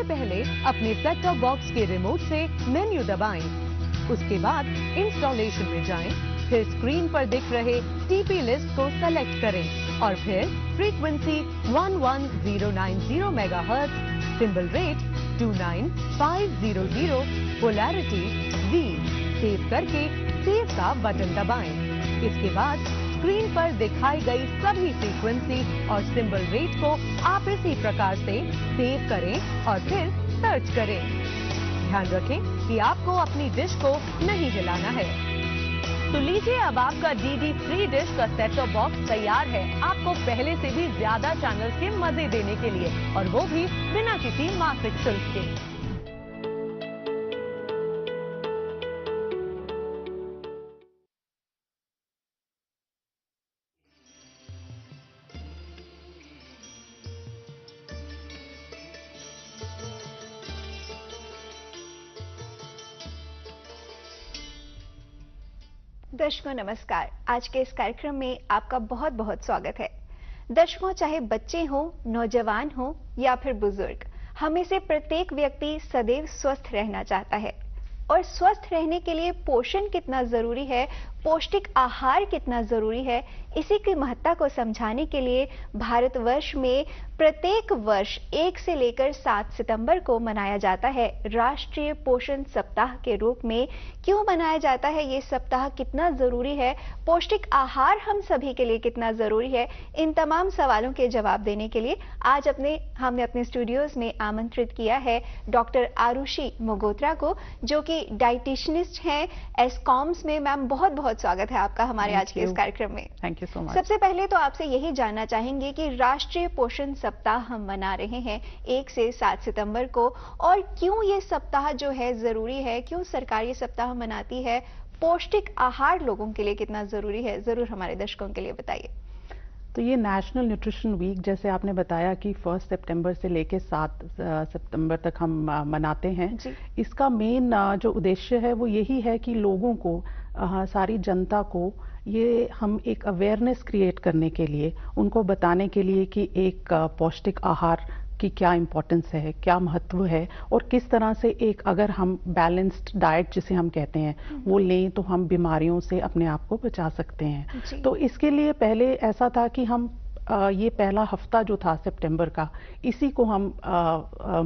पहले अपने set top box के रिमोट से मेन्यू दबाएं। उसके बाद इंस्टॉलेशन में जाएं, फिर स्क्रीन पर दिख रहे टीपी लिस्ट को सेलेक्ट करें और फिर frequency 11090 megahertz, symbol rate 29500, polarity V save करके सेव का बटन दबाएं। इसके बाद स्क्रीन पर दिखाई गई सभी फ्रीक्वेंसी और सिंबल रेट को आप इसी प्रकार से सेव करें और फिर सर्च करें। ध्यान रखें कि आपको अपनी डिश को नहीं हिलाना है। तो लीजिए, अब आपका डीडी फ्री डिश का सेट टॉप बॉक्स तैयार है आपको पहले से भी ज्यादा चैनल्स के मजे देने के लिए, और वो भी बिना किसी मासिक शुल्क के। दर्शकों नमस्कार। आज के इस कार्यक्रम में आपका बहुत बहुत स्वागत है। दर्शकों, चाहे बच्चे हों, नौजवान हों या फिर बुजुर्ग, हमें से प्रत्येक व्यक्ति सदैव स्वस्थ रहना चाहता है। और स्वस्थ रहने के लिए पोषण कितना जरूरी है, पौष्टिक आहार कितना जरूरी है, इसी की महत्ता को समझाने के लिए भारतवर्ष में प्रत्येक वर्ष 1 से लेकर 7 सितंबर को मनाया जाता है राष्ट्रीय पोषण सप्ताह के रूप में। क्यों मनाया जाता है ये सप्ताह, कितना जरूरी है, पौष्टिक आहार हम सभी के लिए कितना जरूरी है, इन तमाम सवालों के जवाब देने के लिए आज हमने अपने स्टूडियोज में आमंत्रित किया है डॉक्टर आरुषि मोगोत्रा को, जो कि डाइटिशियनिस्ट हैं एस्कॉम्स में। मैम, बहुत बहुत स्वागत है आपका हमारे आज के इस कार्यक्रम में। Thank you so much. सबसे पहले तो आपसे यही जानना चाहेंगे कि राष्ट्रीय पोषण सप्ताह हम मना रहे हैं 1 से 7 सितंबर को, और क्यों ये सप्ताह जो है जरूरी है, क्यों सरकार ये सप्ताह मनाती है, पौष्टिक आहार लोगों के लिए कितना जरूरी है, जरूर हमारे दर्शकों के लिए बताइए। तो ये नेशनल न्यूट्रिशन वीक, जैसे आपने बताया कि 1 सितंबर से लेकर 7 सितंबर तक हम मनाते हैं। इसका मेन जो उद्देश्य है वो यही है कि लोगों को, सारी जनता को, ये हम एक अवेयरनेस क्रिएट करने के लिए, उनको बताने के लिए कि एक पौष्टिक आहार की क्या इम्पोर्टेंस है, क्या महत्व है, और किस तरह से एक अगर हम बैलेंस्ड डाइट जिसे हम कहते हैं वो लें तो हम बीमारियों से अपने आप को बचा सकते हैं। तो इसके लिए पहले ऐसा था कि हम ये पहला हफ्ता जो था सितंबर का, इसी को हम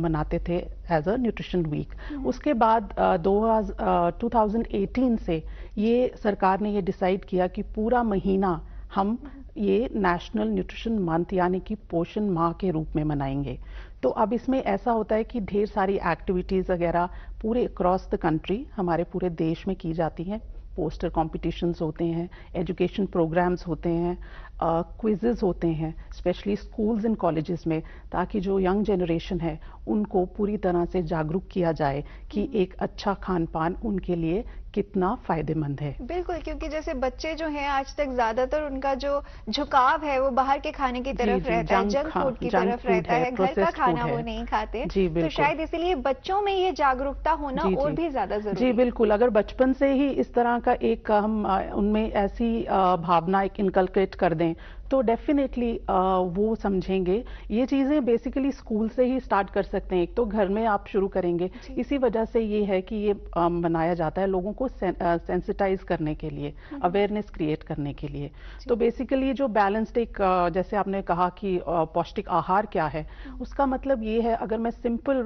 मनाते थे एज अ न्यूट्रिशन वीक। उसके बाद 2018 से ये सरकार ने ये डिसाइड किया कि पूरा महीना हम ये नेशनल न्यूट्रिशन मंथ यानी कि पोषण माह के रूप में मनाएंगे। तो अब इसमें ऐसा होता है कि ढेर सारी एक्टिविटीज़ वगैरह पूरे अक्रॉस द कंट्री, हमारे पूरे देश में की जाती हैं। पोस्टर कॉम्पिटिशन्स होते हैं, एजुकेशन प्रोग्राम्स होते हैं, क्विज़ेस होते हैं, स्पेशली स्कूल्स एंड कॉलेजेस में, ताकि जो यंग जनरेशन है उनको पूरी तरह से जागरूक किया जाए कि एक अच्छा खान पान उनके लिए कितना फायदेमंद है। बिल्कुल, क्योंकि जैसे बच्चे जो हैं आज तक ज्यादातर उनका जो झुकाव है वो बाहर के खाने की तरफ रहता है, जंक फूड की तरफ रहता है, घर का खाना वो नहीं खाते। तो शायद इसीलिए बच्चों में ये जागरूकता होना और भी ज्यादा जरूरी है। जी बिल्कुल, अगर बचपन से ही इस तरह का एक हम उनमें ऐसी भावना एक इनकलकेट कर दें तो डेफिनेटली वो समझेंगे। ये चीज़ें बेसिकली स्कूल से ही स्टार्ट कर सकते हैं, एक तो घर में आप शुरू करेंगे। इसी वजह से ये है कि ये मनाया जाता है लोगों को सेंसिटाइज करने के लिए, अवेयरनेस क्रिएट करने के लिए। तो बेसिकली जो बैलेंस्ड एक जैसे आपने कहा कि पौष्टिक आहार क्या है, उसका मतलब ये है, अगर मैं सिंपल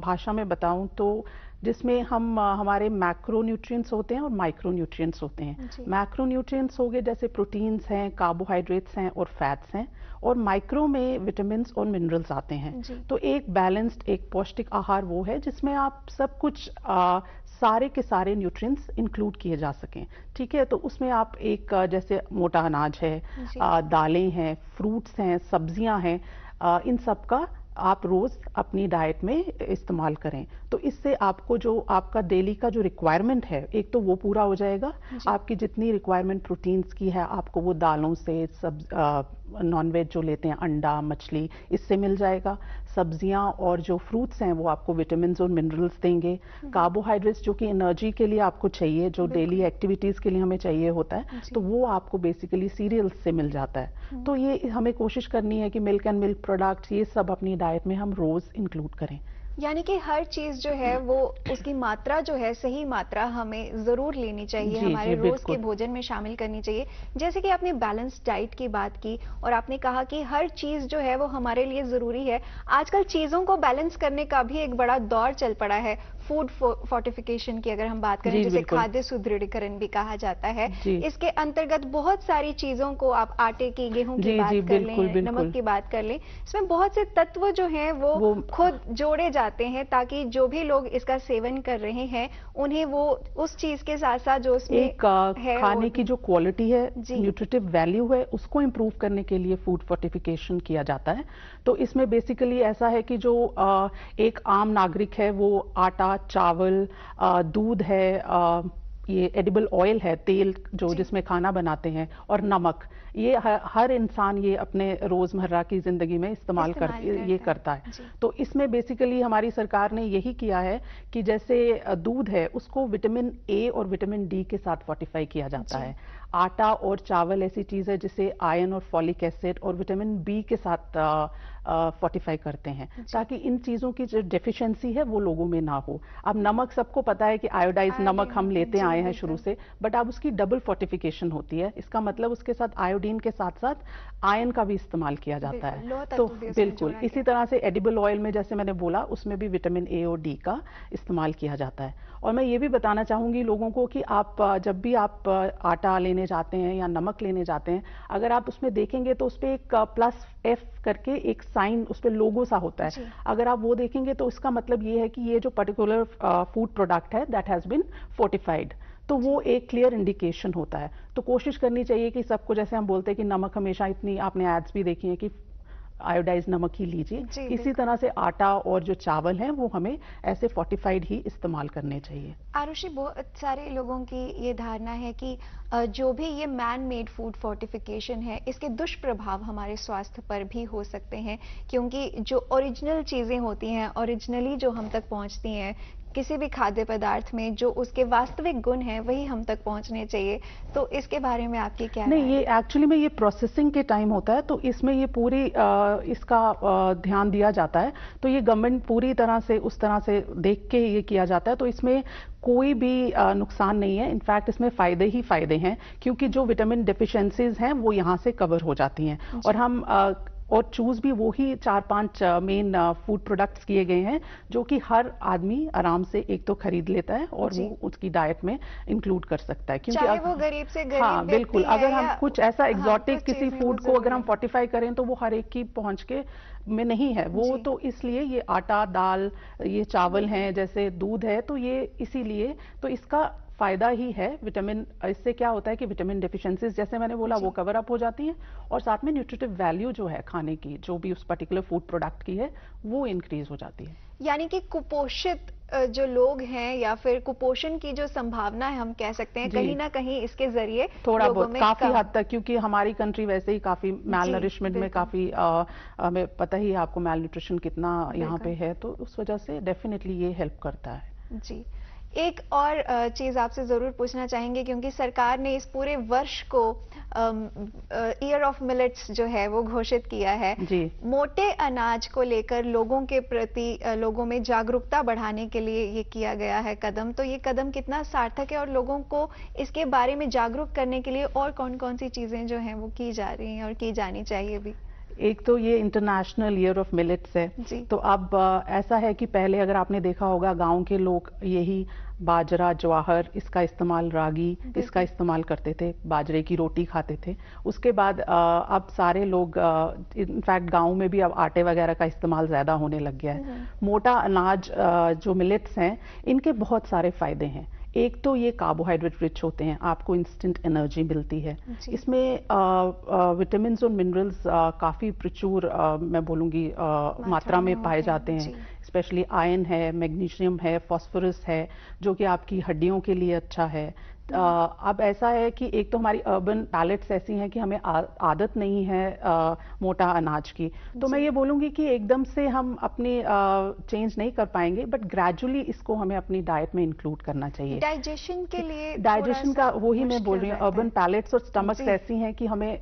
भाषा में बताऊं तो जिसमें हम हमारे मैक्रो न्यूट्रिएंट्स होते हैं और माइक्रो न्यूट्रिएंट्स होते हैं। मैक्रो न्यूट्रिएंट्स हो गए जैसे प्रोटीन्स हैं, कार्बोहाइड्रेट्स हैं और फैट्स हैं, और माइक्रो में विटामिन्स और मिनरल्स आते हैं। तो एक बैलेंस्ड, एक पौष्टिक आहार वो है जिसमें आप सब कुछ सारे के सारे न्यूट्रिएंट्स इंक्लूड किए जा सकें। ठीक है, तो उसमें आप एक जैसे मोटा अनाज है, दालें हैं, फ्रूट्स हैं, सब्जियां हैं, इन सब का आप रोज अपनी डाइट में इस्तेमाल करें। तो इससे आपको जो आपका डेली का जो रिक्वायरमेंट है, एक तो वो पूरा हो जाएगा। आपकी जितनी रिक्वायरमेंट प्रोटीन्स की है आपको वो दालों से, नॉनवेज जो लेते हैं, अंडा, मछली, इससे मिल जाएगा। सब्जियां और जो फ्रूट्स हैं वो आपको विटामिन्स और मिनरल्स देंगे। कार्बोहाइड्रेट्स जो कि एनर्जी के लिए आपको चाहिए, जो डेली एक्टिविटीज के लिए हमें चाहिए होता है, तो वो आपको बेसिकली सीरियल्स से मिल जाता है। तो ये हमें कोशिश करनी है कि मिल्क एंड मिल्क प्रोडक्ट्स, ये सब अपनी डाइट में हम रोज इंक्लूड करें। यानी कि हर चीज जो है वो उसकी मात्रा जो है, सही मात्रा हमें जरूर लेनी चाहिए, जी, हमारे जी, रोज के बिल्कुल। भोजन में शामिल करनी चाहिए। जैसे कि आपने बैलेंस डाइट की बात की और आपने कहा कि हर चीज जो है वो हमारे लिए जरूरी है। आजकल चीजों को बैलेंस करने का भी एक बड़ा दौर चल पड़ा है। फूड फोर्टिफिकेशन की अगर हम बात करें, जी, जिसे बिल्कुल। खाद्य सुदृढ़ीकरण भी कहा जाता है, जी। इसके अंतर्गत बहुत सारी चीजों को, आप आटे की, गेहूं की जी, बात जी, कर बिल्कुल, लें, नमक बिल्कुल। की बात कर लें, इसमें बहुत से तत्व जो हैं वो वो खुद जोड़े जाते हैं ताकि जो भी लोग इसका सेवन कर रहे हैं उन्हें वो उस चीज के साथ साथ जो उसमें एक है और खाने की भी। जो क्वालिटी है, जी। न्यूट्रिटिव वैल्यू है, उसको इम्प्रूव करने के लिए फूड फोर्टिफिकेशन किया जाता है। तो इसमें बेसिकली ऐसा है कि जो एक आम नागरिक है वो आटा, चावल, दूध है, ये एडिबल ऑयल है, तेल जो जी। जिसमें खाना बनाते हैं, और नमक, ये हर इंसान ये अपने रोजमर्रा की जिंदगी में इस्तेमाल ये करता है। जी। तो इसमें बेसिकली हमारी सरकार ने यही किया है कि जैसे दूध है उसको विटामिन ए और विटामिन डी के साथ फोर्टिफाई किया जाता जी। है। आटा और चावल ऐसी चीज है जिसे आयरन और फॉलिक एसिड और विटामिन बी के साथ फोर्टिफाई करते हैं, ताकि इन चीजों की जो डेफिशिएंसी है वो लोगों में ना हो। अब नमक सबको पता है कि आयोडाइज नमक हम लेते आए हैं शुरू से, बट अब उसकी डबल फोर्टिफिकेशन होती है। इसका मतलब उसके साथ आयोडीन के साथ साथ आयरन का भी इस्तेमाल किया जाता है। तो बिल्कुल इसी तरह से एडिबल ऑयल में जैसे मैंने बोला उसमें भी विटामिन ए और डी का इस्तेमाल किया जाता है। और मैं ये भी बताना चाहूंगी लोगों को कि आप जब भी आप आटा लेने जाते हैं या नमक लेने जाते हैं, अगर आप उसमें देखेंगे तो उस पर एक प्लस एफ करके एक साइन, उस पर लोगो सा होता है। अगर आप वो देखेंगे तो इसका मतलब ये है कि ये जो पर्टिकुलर फूड प्रोडक्ट है दैट हैज बीन फोर्टिफाइड, तो वो एक क्लियर इंडिकेशन होता है। तो कोशिश करनी चाहिए कि सबको, जैसे हम बोलते हैं कि नमक हमेशा, इतनी आपने एड्स भी देखी हैं कि आयोडाइज नमक ही लीजिए, इसी तरह से आटा और जो चावल हैं वो हमें ऐसे फोर्टिफाइड ही इस्तेमाल करने चाहिए। आरुषि, बहुत सारे लोगों की ये धारणा है कि जो भी ये मैन मेड फूड फोर्टिफिकेशन है, इसके दुष्प्रभाव हमारे स्वास्थ्य पर भी हो सकते हैं, क्योंकि जो ओरिजिनल चीजें होती हैं, ओरिजिनली जो हम तक पहुंचती हैं, किसी भी खाद्य पदार्थ में जो उसके वास्तविक गुण हैं वही हम तक पहुंचने चाहिए। तो इसके बारे में आपकी क्या राय है? नहीं, ये एक्चुअली में ये प्रोसेसिंग के टाइम होता है, तो इसमें ये पूरी इसका ध्यान दिया जाता है। तो ये गवर्नमेंट पूरी तरह से उस तरह से देख के ये किया जाता है, तो इसमें कोई भी नुकसान नहीं है। इनफैक्ट इसमें फायदे ही फायदे हैं, क्योंकि जो विटामिन डेफिशिएंसीज हैं वो यहाँ से कवर हो जाती हैं। और हम और चूज भी वो ही 4-5 मेन फूड प्रोडक्ट्स किए गए हैं जो कि हर आदमी आराम से एक तो खरीद लेता है और वो उसकी डाइट में इंक्लूड कर सकता है, क्योंकि चाहे वो गरीब से गरीब, हाँ बिल्कुल, अगर हम कुछ ऐसा एग्जॉटिक किसी फूड को अगर हम फोर्टिफाई करें तो वो हर एक की पहुंच के में नहीं है वो, तो इसलिए ये आटा, दाल, ये चावल हैं, जैसे दूध है, तो ये इसीलिए तो इसका फायदा ही है। विटामिन, इससे क्या होता है कि विटामिन डेफिशिएंसीज जैसे मैंने बोला वो कवर अप हो जाती हैं, और साथ में न्यूट्रिटिव वैल्यू जो है खाने की, जो भी उस पर्टिकुलर फूड प्रोडक्ट की है, वो इंक्रीज हो जाती है। यानी कि कुपोषित जो लोग हैं या फिर कुपोषण की जो संभावना है, हम कह सकते हैं कहीं ना कहीं इसके जरिए थोड़ा बहुत, काफी हद तक, क्योंकि हमारी कंट्री वैसे ही काफी मैल नरिशमेंट में काफी हमें पता ही है आपको मैल न्यूट्रिशन कितना यहाँ पे है, तो उस वजह से डेफिनेटली ये हेल्प करता है। जी, एक और चीज आपसे जरूर पूछना चाहेंगे, क्योंकि सरकार ने इस पूरे वर्ष को ईयर ऑफ मिलेट्स जो है वो घोषित किया है। जी। मोटे अनाज को लेकर लोगों के प्रति, लोगों में जागरूकता बढ़ाने के लिए ये किया गया है कदम। तो ये कदम कितना सार्थक है और लोगों को इसके बारे में जागरूक करने के लिए और कौन-कौन सी चीजें जो हैं वो की जा रही हैं और की जानी चाहिए भी? एक तो ये इंटरनेशनल ईयर ऑफ मिलेट्स है, तो अब ऐसा है कि पहले अगर आपने देखा होगा गांव के लोग यही बाजरा, ज्वार, इसका इस्तेमाल, रागी, इसका इस्तेमाल करते थे, बाजरे की रोटी खाते थे। उसके बाद अब सारे लोग, इनफैक्ट गांव में भी अब आटे वगैरह का इस्तेमाल ज्यादा होने लग गया है। मोटा अनाज जो मिलेट्स हैं, इनके बहुत सारे फायदे हैं। एक तो ये कार्बोहाइड्रेट रिच होते हैं, आपको इंस्टेंट एनर्जी मिलती है। इसमें विटामिन और मिनरल्स काफ़ी प्रचुर, मैं बोलूँगी मात्रा में पाए जाते हैं। स्पेशली आयरन है, मैग्नीशियम है, फास्फोरस है, जो कि आपकी हड्डियों के लिए अच्छा है। अब ऐसा है कि एक तो हमारी अर्बन पैलेट्स ऐसी हैं कि हमें आदत नहीं है मोटा अनाज की, तो मैं ये बोलूँगी कि एकदम से हम अपनी चेंज नहीं कर पाएंगे, बट ग्रेजुअली इसको हमें अपनी डाइट में इंक्लूड करना चाहिए। डाइजेशन के लिए डाइजेशन का वही मैं बोल रही हूँ, अर्बन पैलेट्स और स्टमक्स ऐसी हैं कि हमें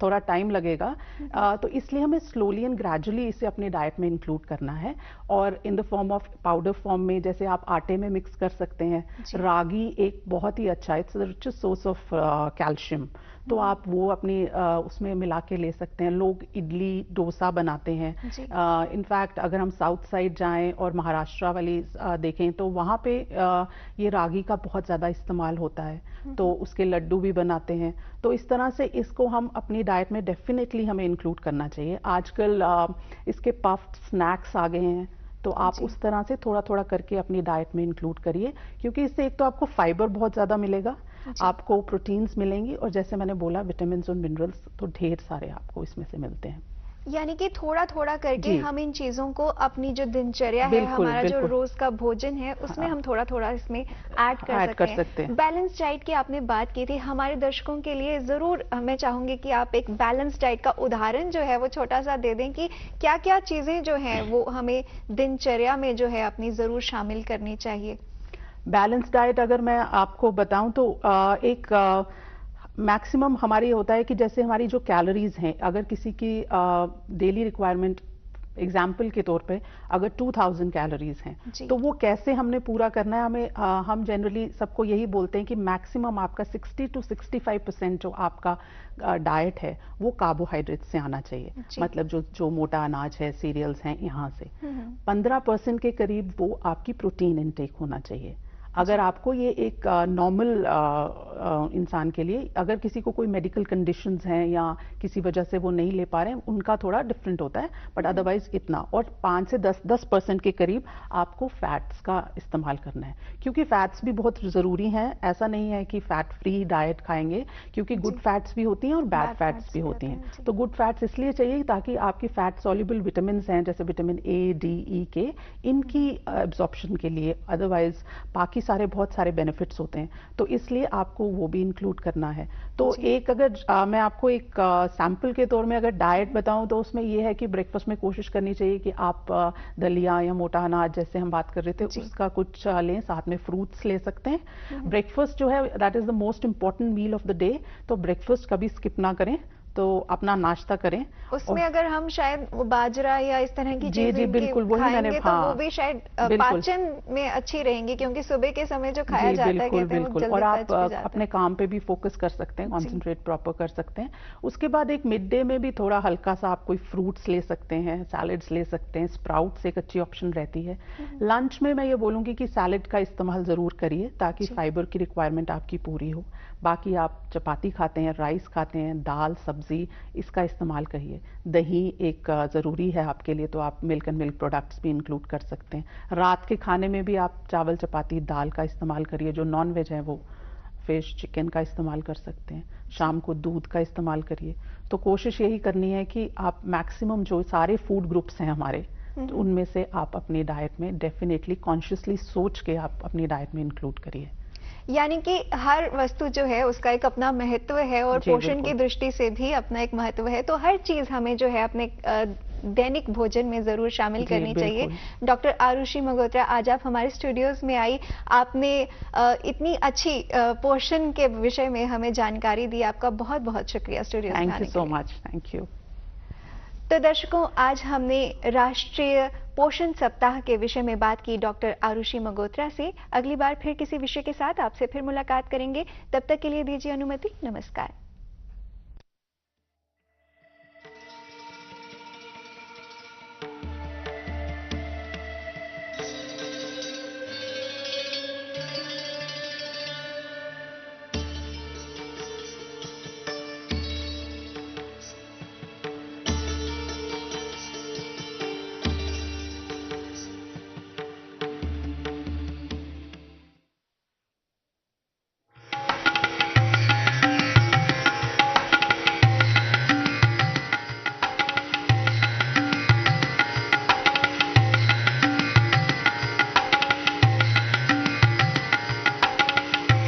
थोड़ा टाइम लगेगा, तो इसलिए हमें स्लोली एंड ग्रेजुअली इसे अपनी डाइट में इंक्लूड करना है। और in the form of powder form में, जैसे आप आटे में मिक्स कर सकते हैं। रागी एक बहुत ही अच्छा, it's the richest source of calcium, तो आप वो अपनी उसमें मिला के ले सकते हैं। लोग इडली डोसा बनाते हैं। इनफैक्ट अगर हम साउथ साइड जाएं और महाराष्ट्र वाली देखें तो वहाँ पे ये रागी का बहुत ज़्यादा इस्तेमाल होता है, तो उसके लड्डू भी बनाते हैं। तो इस तरह से इसको हम अपनी डाइट में डेफिनेटली हमें इंक्लूड करना चाहिए। आजकल इसके पफ्ड स्नैक्स आ गए हैं, तो आप उस तरह से थोड़ा थोड़ा करके अपनी डाइट में इंक्लूड करिए, क्योंकि इससे एक तो आपको फाइबर बहुत ज़्यादा मिलेगा, आपको प्रोटीन्स मिलेंगी, और जैसे मैंने बोला विटामिन और मिनरल्स तो ढेर सारे आपको इसमें से मिलते हैं। यानी कि थोड़ा थोड़ा करके हम इन चीजों को अपनी जो दिनचर्या है, हमारा जो रोज का भोजन है, उसमें हम थोड़ा थोड़ा इसमें ऐड कर सकते हैं। बैलेंस डाइट की आपने बात की थी, हमारे दर्शकों के लिए जरूर मैं चाहूंगी कि आप एक बैलेंस डाइट का उदाहरण जो है वो छोटा सा दे दें कि क्या क्या चीजें जो है वो हमें दिनचर्या में जो है अपनी जरूर शामिल करनी चाहिए। बैलेंस डाइट अगर मैं आपको बताऊं तो एक मैक्सिमम हमारी होता है कि जैसे हमारी जो कैलोरीज हैं, अगर किसी की डेली रिक्वायरमेंट एग्जाम्पल के तौर पे अगर 2000 कैलोरीज हैं, तो वो कैसे हमने पूरा करना है, हमें हम जनरली सबको यही बोलते हैं कि मैक्सिमम आपका 60 to 65% जो आपका डाइट है वो कार्बोहाइड्रेट से आना चाहिए। मतलब जो मोटा अनाज है, सीरियल्स हैं, यहाँ से 15% के करीब वो आपकी प्रोटीन इनटेक होना चाहिए। अगर आपको ये एक नॉर्मल इंसान के लिए, अगर किसी को कोई मेडिकल कंडीशंस हैं या किसी वजह से वो नहीं ले पा रहे हैं, उनका थोड़ा डिफरेंट होता है, बट अदरवाइज इतना। और 5 से 10% के करीब आपको फैट्स का इस्तेमाल करना है, क्योंकि फैट्स भी बहुत ज़रूरी हैं। ऐसा नहीं है कि फैट फ्री डाइट खाएंगे, क्योंकि गुड फैट्स भी होती हैं और बैड फैट्स भी होती हैं। तो गुड फैट्स इसलिए चाहिए ताकि आपकी फैट सॉल्युबल विटामिन हैं, जैसे विटामिन ए, डी, ई के, इनकी एब्जॉर्प्शन के लिए। अदरवाइज बाकी सारे बहुत सारे बेनिफिट्स होते हैं, तो इसलिए आपको वो भी इंक्लूड करना है। तो एक अगर मैं आपको एक सैंपल के तौर में अगर डाइट बताऊं तो उसमें ये है कि ब्रेकफास्ट में कोशिश करनी चाहिए कि आप दलिया या मोटा अनाज जैसे हम बात कर रहे थे उसका कुछ लें, साथ में फ्रूट्स ले सकते हैं। ब्रेकफास्ट जो है that is the most important meal of the day, तो ब्रेकफास्ट कभी स्किप ना करें, तो अपना नाश्ता करें। उसमें अगर हम शायद बाजरा या इस तरह की चीजें बिल्कुल वही मैंने तो वो भी शायद पाचन में अच्छी रहेंगी, क्योंकि सुबह के समय जो खाया जाता है कहते हैं वो जल्दी और आप अपने काम पे भी फोकस कर सकते हैं, कॉन्सेंट्रेट प्रॉपर कर सकते हैं। उसके बाद एक मिड डे में भी थोड़ा हल्का सा आप कोई फ्रूट्स ले सकते हैं, सैलेड्स ले सकते हैं, स्प्राउट्स एक अच्छी ऑप्शन रहती है। लंच में मैं ये बोलूँगी कि सैलेड का इस्तेमाल ज़रूर करिए ताकि फाइबर की रिक्वायरमेंट आपकी पूरी हो। बाकी आप चपाती खाते हैं, राइस खाते हैं, दाल सब्जी, इसका इस्तेमाल करिए। दही एक ज़रूरी है आपके लिए, तो आप मिल्क एंड मिल्क प्रोडक्ट्स भी इंक्लूड कर सकते हैं। रात के खाने में भी आप चावल चपाती दाल का इस्तेमाल करिए। जो नॉन वेज है वो फिश चिकन का इस्तेमाल कर सकते हैं। शाम को दूध का इस्तेमाल करिए। तो कोशिश यही करनी है कि आप मैक्सिमम जो सारे फूड ग्रुप्स हैं हमारे, तो उनमें से आप अपनी डाइट में डेफिनेटली कॉन्शियसली सोच के आप अपनी डाइट में इंक्लूड करिए। यानी कि हर वस्तु जो है उसका एक अपना महत्व है और पोषण की दृष्टि से भी अपना एक महत्व है, तो हर चीज हमें जो है अपने दैनिक भोजन में जरूर शामिल करनी चाहिए। डॉक्टर आरुषि मगोत्रा, आज आप हमारे स्टूडियोज में आई, आपने इतनी अच्छी पोषण के विषय में हमें जानकारी दी। आपका बहुत बहुत शुक्रिया स्टूडियोज में आने के लिए। Thank you so much. Thank you. तो दर्शकों, आज हमने राष्ट्रीय पोषण सप्ताह के विषय में बात की डॉक्टर आरुषि मगोत्रा से। अगली बार फिर किसी विषय के साथ आपसे फिर मुलाकात करेंगे, तब तक के लिए दीजिए अनुमति। नमस्कार।